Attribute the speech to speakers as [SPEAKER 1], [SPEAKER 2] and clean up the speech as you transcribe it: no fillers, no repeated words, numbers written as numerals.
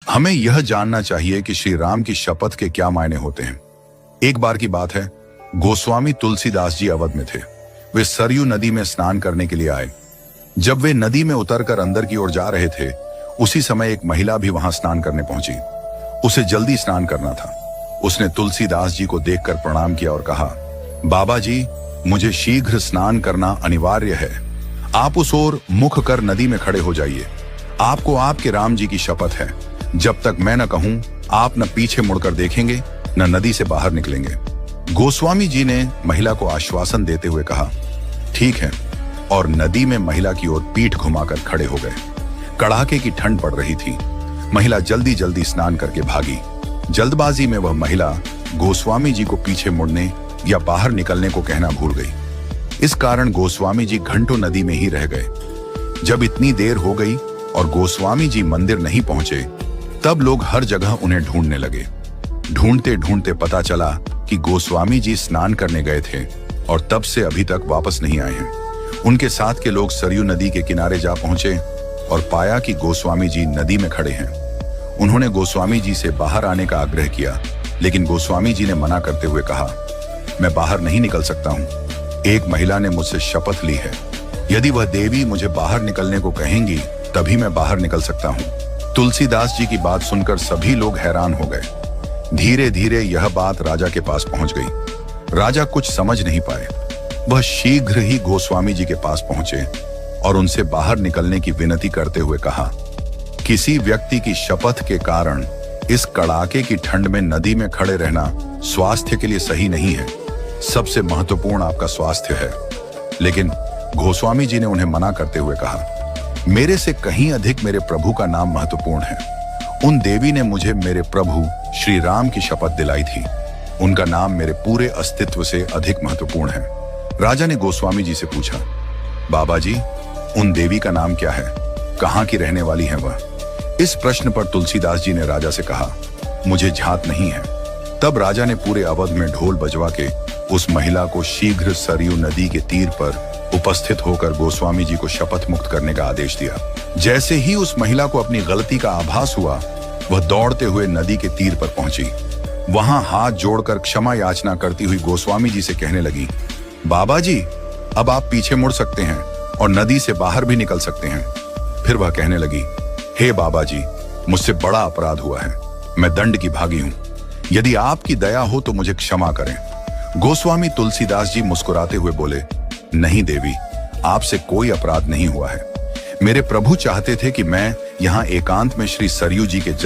[SPEAKER 1] हमें यह जानना चाहिए कि श्री राम की शपथ के क्या मायने होते हैं। एक बार की बात है, गोस्वामी तुलसीदास जी अवध में थे। वे सरयू नदी में स्नान करने के लिए आए। जब वे नदी में उतरकर अंदर की ओर जा रहे थे, उसी समय एक महिला भी वहां स्नान करने पहुंची। उसे जल्दी स्नान करना था। उसने तुलसीदास जी को देखकर प्रणाम किया और कहा, बाबा जी, मुझे शीघ्र स्नान करना अनिवार्य है। आप उस ओर मुख कर नदी में खड़े हो जाइए। आपको आपके राम जी की शपथ है, जब तक मैं न कहूं, आप न पीछे मुड़कर देखेंगे, न नदी से बाहर निकलेंगे। गोस्वामी जी ने महिला को आश्वासन देते हुए कहा, ठीक है, और नदी में महिला की ओर पीठ घुमाकर खड़े हो गए। कड़ाके की ठंड पड़ रही थी। महिला जल्दी जल्दी स्नान करके भागी। जल्दबाजी में वह महिला गोस्वामी जी को पीछे मुड़ने या बाहर निकलने को कहना भूल गई। इस कारण गोस्वामी जी घंटों नदी में ही रह गए। जब इतनी देर हो गई और गोस्वामी जी मंदिर नहीं पहुंचे, तब लोग हर जगह उन्हें ढूंढने लगे। ढूंढते ढूंढते पता चला कि गोस्वामी जी स्नान करने गए थे और तब से अभी तक वापस नहीं आए हैं। उनके साथ के लोग सरयू नदी के किनारे जा पहुंचे और पाया कि गोस्वामी जी नदी में खड़े हैं। उन्होंने गोस्वामी जी से बाहर आने का आग्रह किया, लेकिन गोस्वामी जी ने मना करते हुए कहा, मैं बाहर नहीं निकल सकता हूं। एक महिला ने मुझसे शपथ ली है, यदि वह देवी मुझे बाहर निकलने को कहेंगी, तभी मैं बाहर निकल सकता हूं। तुलसीदास जी की बात सुनकर सभी लोग हैरान हो गए। धीरे धीरे यह बात राजा के पास पहुंच गई। राजा कुछ समझ नहीं पाए। वह शीघ्र ही गोस्वामी जी के पास पहुंचे और उनसे बाहर निकलने की विनती करते हुए कहा, किसी व्यक्ति की शपथ के कारण इस कड़ाके की ठंड में नदी में खड़े रहना स्वास्थ्य के लिए सही नहीं है। सबसे महत्वपूर्ण आपका स्वास्थ्य है। लेकिन गोस्वामी जी ने उन्हें मना करते हुए कहा, मेरे से कहीं अधिक मेरे प्रभु का नाम महत्वपूर्ण है। उन देवी ने मुझे मेरे प्रभु श्री राम की शपथ दिलाई थी। उनका नाम मेरे पूरे अस्तित्व से अधिक महत्वपूर्ण है। राजा ने गोस्वामी जी से पूछा, बाबा जी, उन देवी का नाम क्या है? कहाँ की रहने वाली है वह? इस प्रश्न पर तुलसीदास जी ने राजा से कहा, मुझे ध्यात नहीं है। तब राजा ने पूरे अवध में ढोल बजवा के उस महिला को शीघ्र सरयू नदी के तीर पर उपस्थित होकर गोस्वामी जी को शपथ मुक्त करने का आदेश दिया। जैसे ही उस महिला को अपनी गलती का आभास हुआ, वह दौड़ते हुए नदी के तीर पर पहुंची। वहां हाथ जोड़कर क्षमा याचना करती हुई गोस्वामी जी से कहने लगी, बाबा जी, अब आप पीछे मुड़ सकते हैं और नदी से बाहर भी निकल सकते हैं। फिर वह कहने लगी, हे बाबा जी, मुझसे बड़ा अपराध हुआ है। मैं दंड की भागी हूं। यदि आपकी दया हो तो मुझे क्षमा करें। गोस्वामी तुलसीदास जी मुस्कुराते हुए बोले, नहीं देवी, आपसे कोई अपराध नहीं हुआ है। मेरे प्रभु चाहते थे कि मैं यहाँ एकांत में श्री सरयू जी के जल